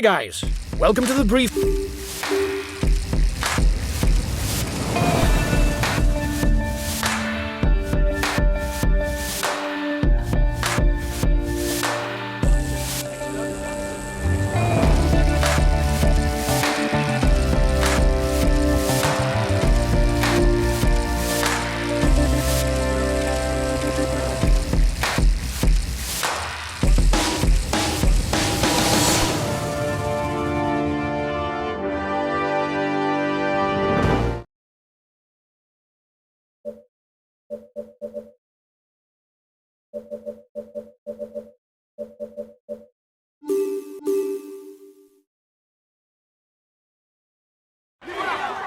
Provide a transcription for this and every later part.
Hi guys, welcome to the brief.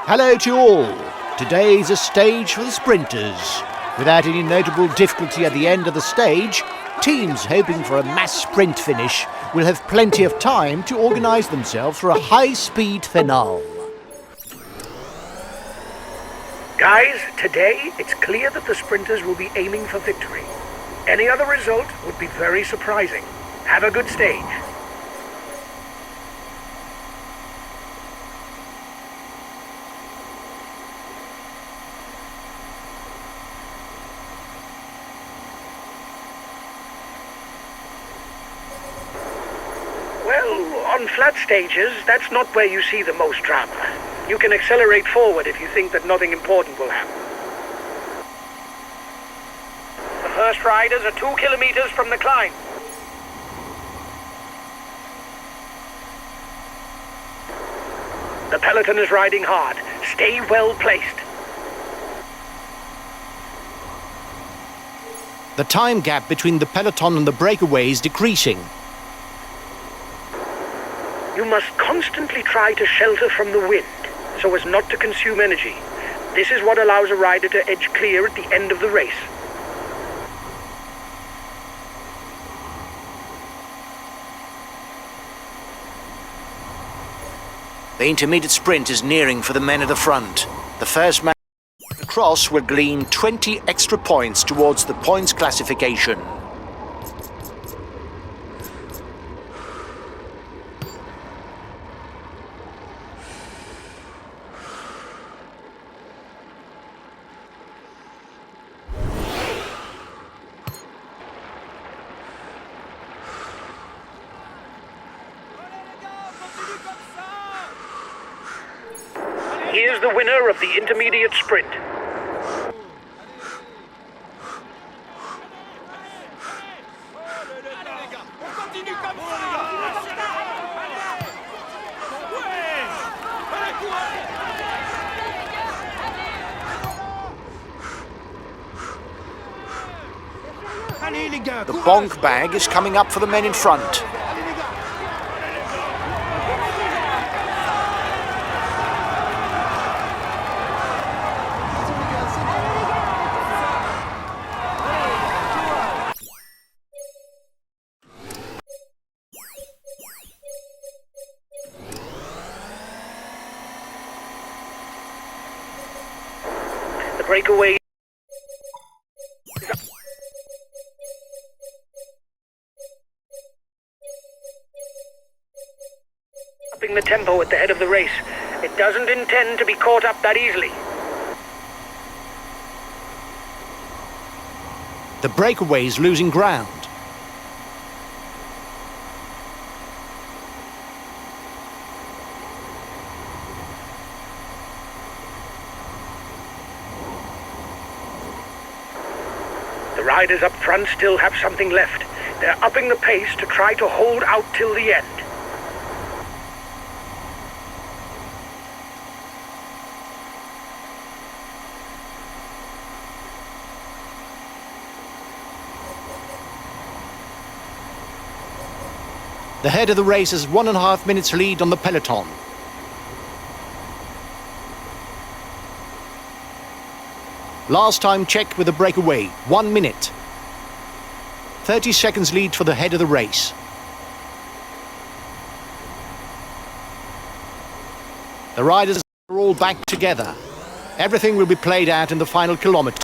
Hello to you all. Today's a stage for the sprinters. Without any notable difficulty at the end of the stage, teams hoping for a mass sprint finish will have plenty of time to organise themselves for a high-speed finale. Guys, today it's clear that the sprinters will be aiming for victory. Any other result would be very surprising. Have a good stage. Well, on flat stages, that's not where you see the most drama. You can accelerate forward if you think that nothing important will happen. The first riders are 2 kilometers from the climb. The peloton is riding hard. Stay well placed. The time gap between the peloton and the breakaway is decreasing. You must constantly try to shelter from the wind, so as not to consume energy. This is what allows a rider to edge clear at the end of the race. The intermediate sprint is nearing for the men at the front. The first man across will glean 20 extra points towards the points classification. Here's the winner of the intermediate sprint. The bonk bag is coming up for the men in front. The breakaway upping the tempo at the head of the race. It doesn't intend to be caught up that easily. The breakaway is losing ground. The riders up front still have something left. They're upping the pace to try to hold out till the end. The head of the race has 1.5 minutes lead on the peloton. Last time checked with the breakaway, 1 minute. 30 seconds lead for the head of the race. The riders are all back together. Everything will be played out in the final kilometre.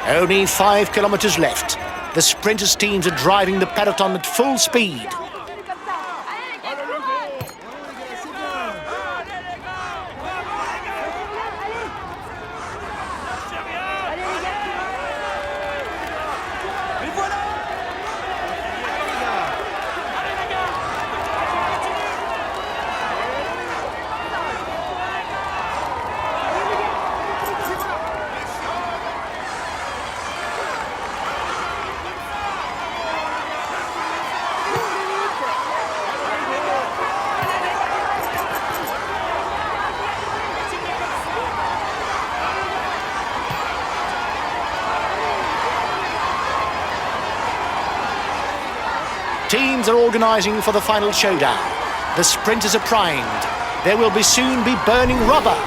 Only 5 kilometers left. The sprinters' teams are driving the peloton at full speed. Teams are organising for the final showdown. The sprinters are primed. There will soon be burning rubber.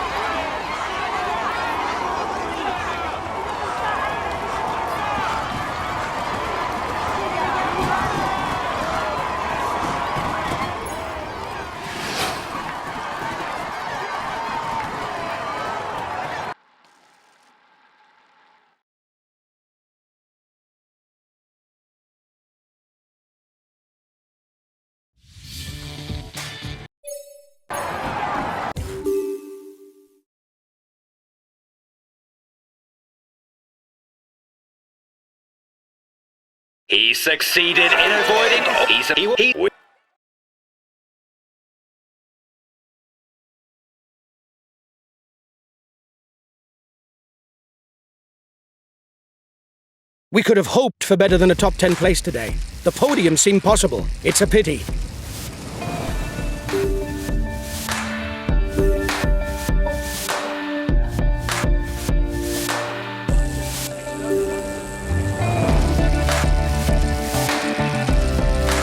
He succeeded in avoiding... We could have hoped for better than a top 10 place today. The podium seemed possible. It's a pity.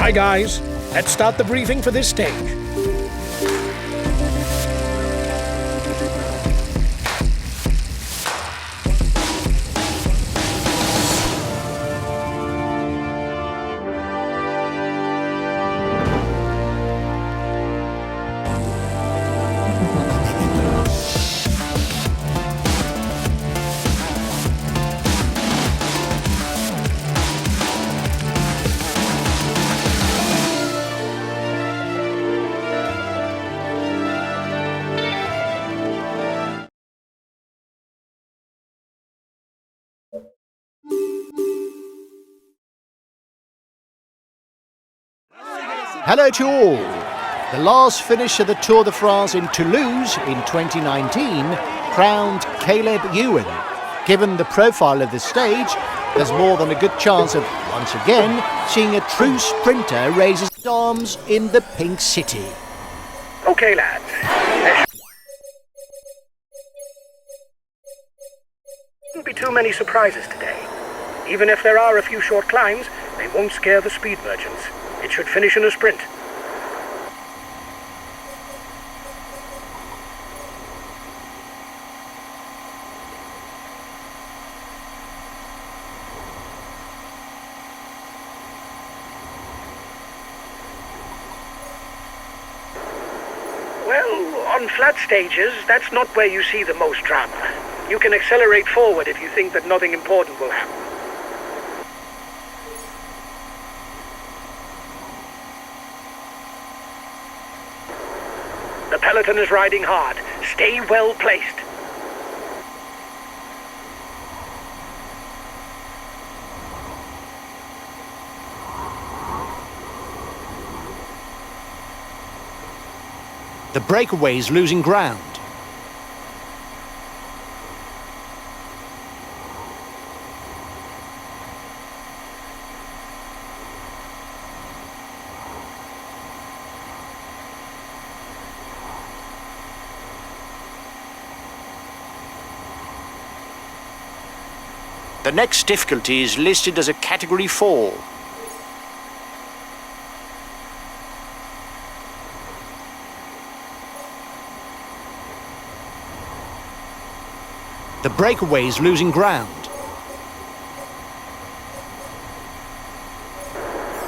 Hi guys, let's start the briefing for this stage. Hello to all. The last finish of the Tour de France in Toulouse in 2019 crowned Caleb Ewan. Given the profile of the stage, there's more than a good chance of, once again, seeing a true sprinter raise his arms in the Pink City. Okay, lads. There shouldn't be too many surprises today. Even if there are a few short climbs, they won't scare the speed merchants. It should finish in a sprint. Well, on flat stages, that's not where you see the most drama. You can accelerate forward if you think that nothing important will happen. The peloton is riding hard. Stay well placed. The breakaway is losing ground. The next difficulty is listed as a Category 4. The breakaway is losing ground.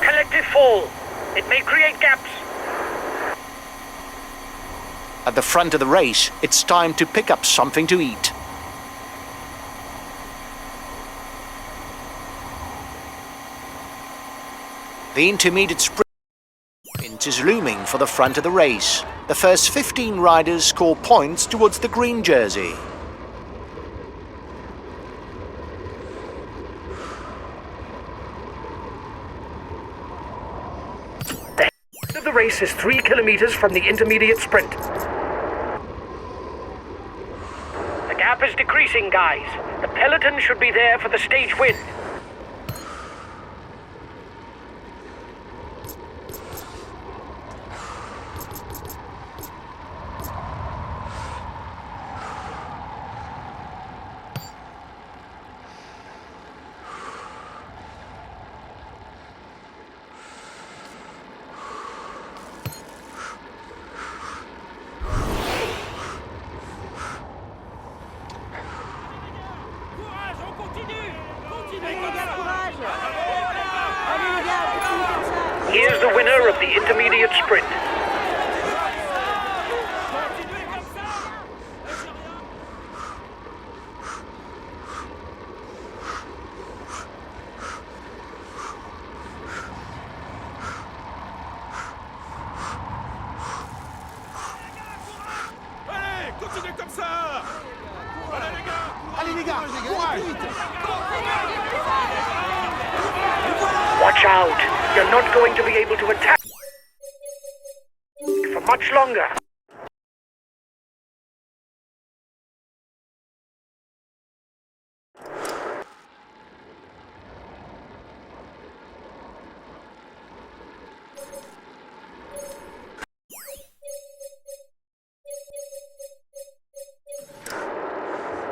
Collective fall. It may create gaps. At the front of the race, it's time to pick up something to eat. The intermediate sprint is looming for the front of the race. The first 15 riders score points towards the green jersey. The race is 3 kilometers from the intermediate sprint. The gap is decreasing, guys. The peloton should be there for the stage win. Here's the winner of the intermediate sprint. Watch out! You're not going to be able to attack for much longer.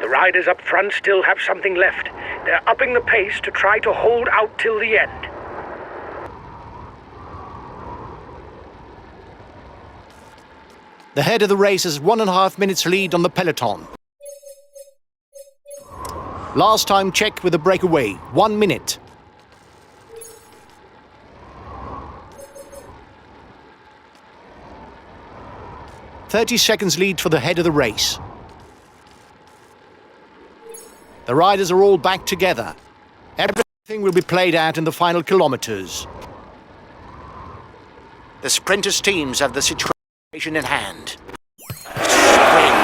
The riders up front still have something left. They're upping the pace to try to hold out till the end. The head of the race has 1.5 minutes lead on the peloton. Last time checked with the breakaway, 1 minute. "30 seconds lead for the head of the race. The riders are all back together. Everything will be played out in the final kilometers. The sprinters' teams have the situation in hand. Sprint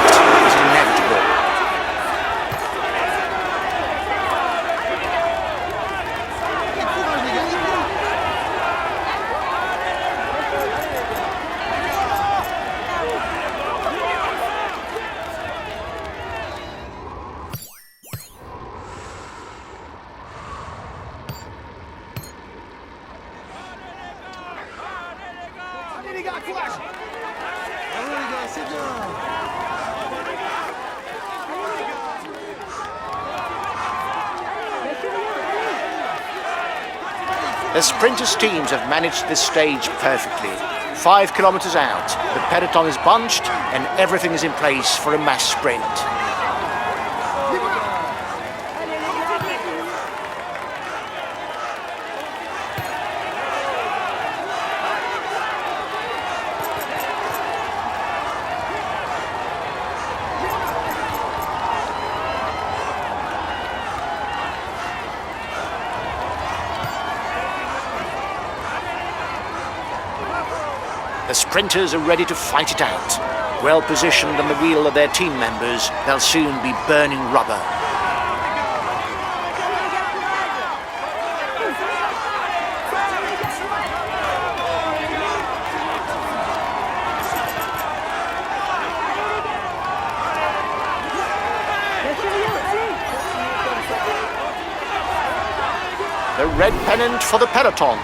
is inevitable. The sprinters' teams have managed this stage perfectly. 5 kilometers out, the peloton is bunched and everything is in place for a mass sprint. The sprinters are ready to fight it out. Well positioned on the wheel of their team members, they'll soon be burning rubber. The red pennant for the peloton.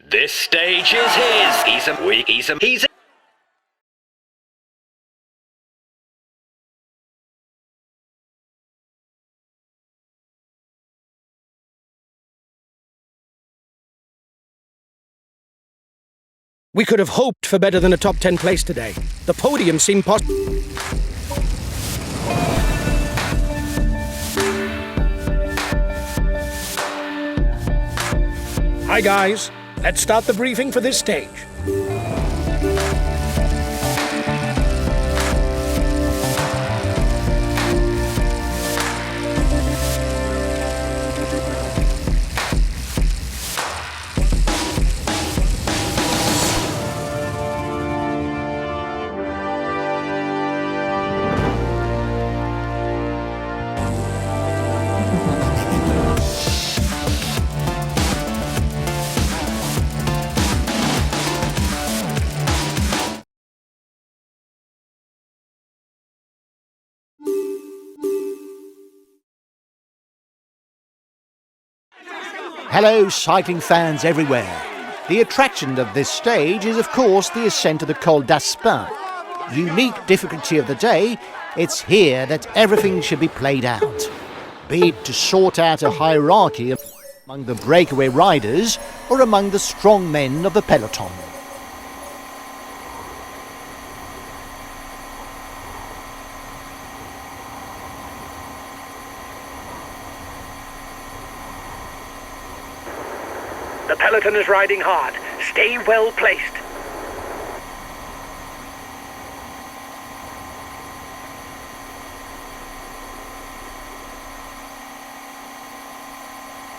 This stage is his. He's We could have hoped for better than a top 10 place today. The podium seemed possible. Hi guys, let's start the briefing for this stage. Hello, cycling fans everywhere. The attraction of this stage is, of course, the ascent of the Col d'Aspin. Unique difficulty of the day, it's here that everything should be played out. Be it to sort out a hierarchy among the breakaway riders or among the strong men of the peloton. The peloton is riding hard. Stay well placed.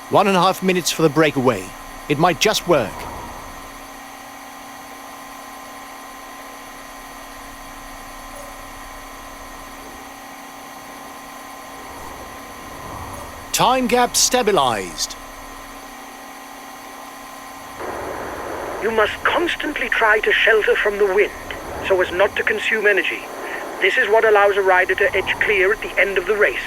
One and a half minutes for the breakaway. It might just work. Time gap stabilized. You must constantly try to shelter from the wind, so as not to consume energy. This is what allows a rider to edge clear at the end of the race.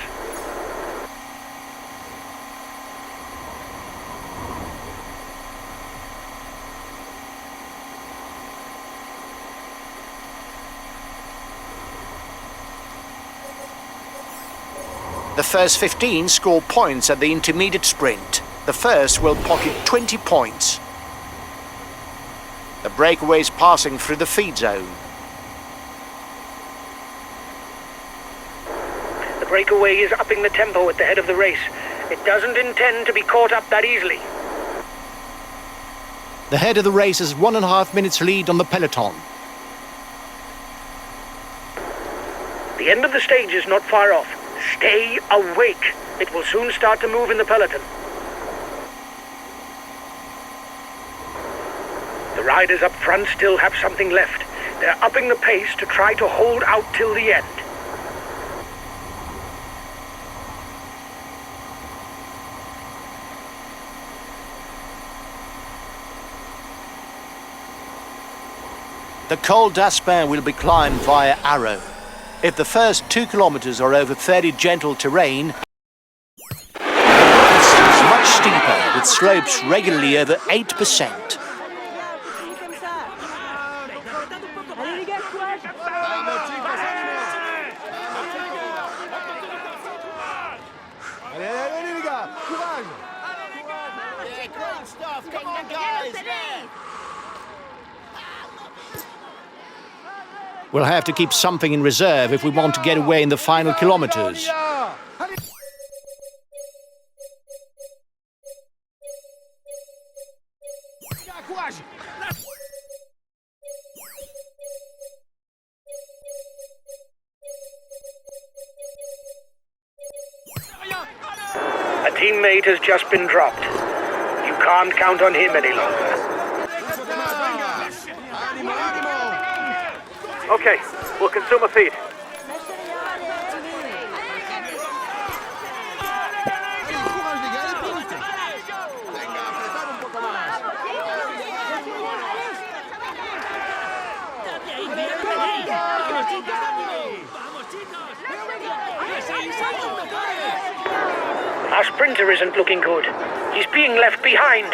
The first 15 score points at the intermediate sprint. The first will pocket 20 points. The breakaway is passing through the feed zone. The breakaway is upping the tempo at the head of the race. It doesn't intend to be caught up that easily. The head of the race has 1.5 minutes lead on the peloton. The end of the stage is not far off. Stay awake. It will soon start to move in the peloton. The riders up front still have something left. They're upping the pace to try to hold out till the end. The Col d'Aspin will be climbed via Arrow. If the first 2 kilometers are over fairly gentle terrain, it's much steeper, with slopes regularly over 8%. We'll have to keep something in reserve if we want to get away in the final kilometers. A teammate has just been dropped. You can't count on him any longer. Okay, we'll consume a feed. Our sprinter isn't looking good. He's being left behind.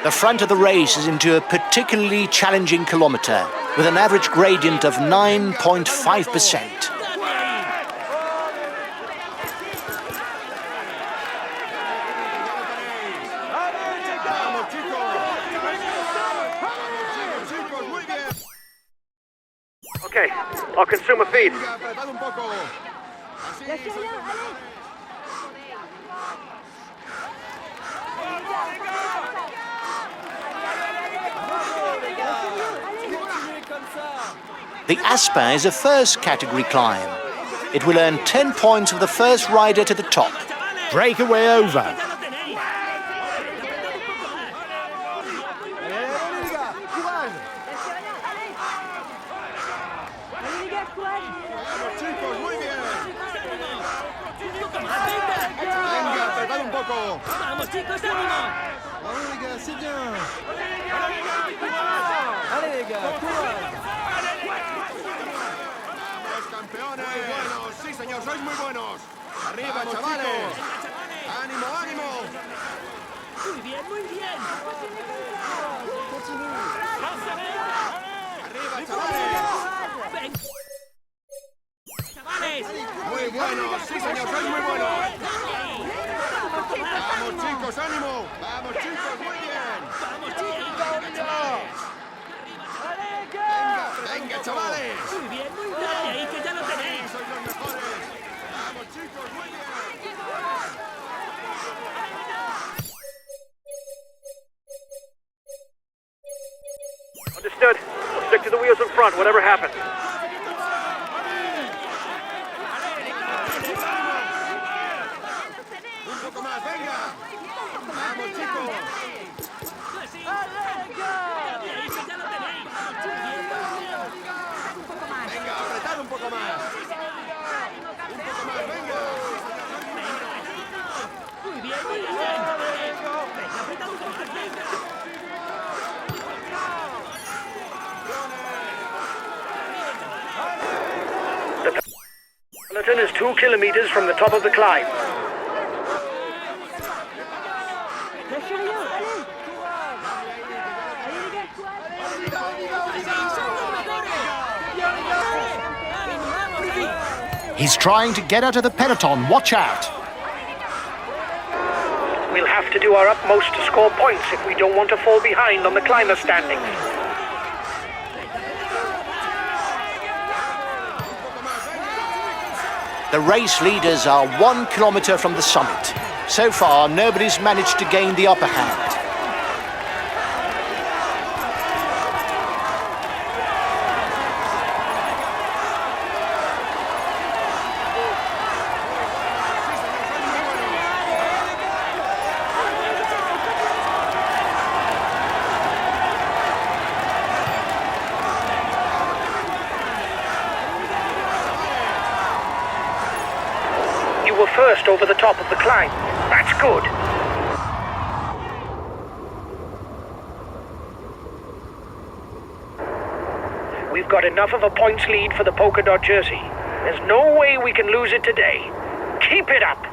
The front of the race is into a particularly challenging kilometre, with an average gradient of 9.5%. Okay, I'll consume a feed. The Aspa is a first category climb. It will earn 10 points for the first rider to the top. Breakaway over. Vamos chicos, ánimo. Vamos les gars, c'est bien. Allez les gars, courage. Vamos campeones. Muy buenos, sí señor, sois muy buenos. Arriba, vamos, chavales. Chicos. Ánimo, ánimo. Muy bien, muy bien. Continue. Arriba, chavales. Ven. Chavales. Muy buenos, sí señor, sois muy buenos. Vamos chicos, ánimo. Vamos chicos, muy bien. Vamos chicos. Venga, chavales. Muy bien, muy bien. Dale ahí que ya lo tenéis. Sois los mejores. Vamos chicos, muy bien. Understood. We'll stick to the wheels in front, whatever happens. Un poco más, venga. Vamos chicos. Venga, apretad un poco más. Un poco más, venga. Muy bien, muy bien. Venga, apretad un poco más. The peloton is 2 kilometers from the top of the climb. He's trying to get out of the peloton. Watch out. We'll have to do our utmost to score points if we don't want to fall behind on the climber standings. The race leaders are 1 kilometre from the summit. So far, nobody's managed to gain the upper hand. You were first over the top of the climb. That's good. We've got enough of a points lead for the polka dot jersey. There's no way we can lose it today. Keep it up.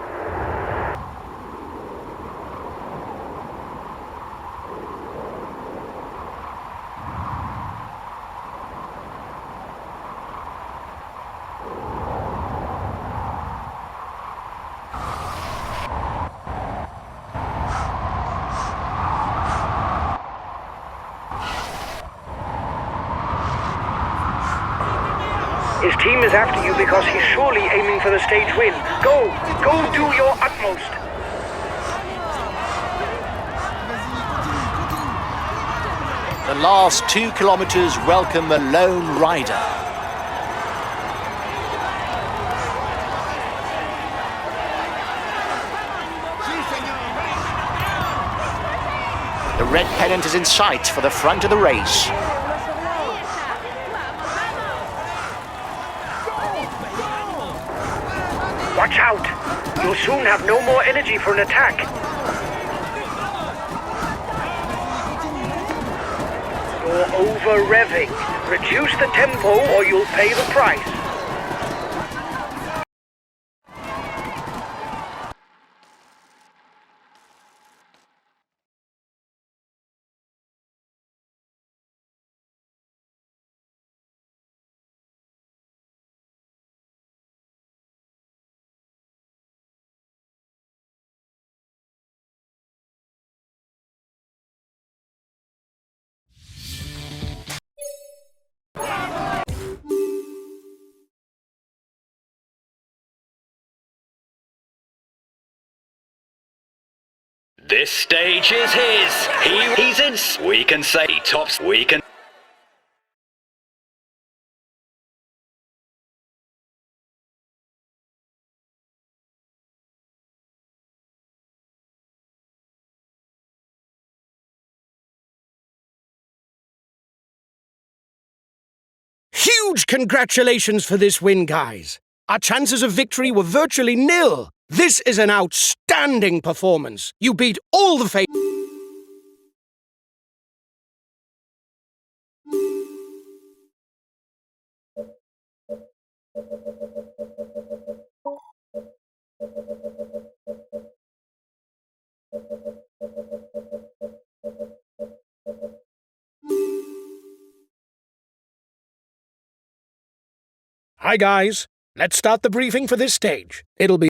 His team is after you because he's surely aiming for the stage win. Go do your utmost. The last 2 kilometres welcome a lone rider. The red pennant is in sight for the front of the race. Watch out! You'll soon have no more energy for an attack. You're over-revving. Reduce the tempo or you'll pay the price. This stage is his. He's in. We can say he tops. We can. Huge congratulations for this win, guys. Our chances of victory were virtually nil. This is an outstanding performance. You beat all the Hi, guys. Let's start the briefing for this stage. It'll be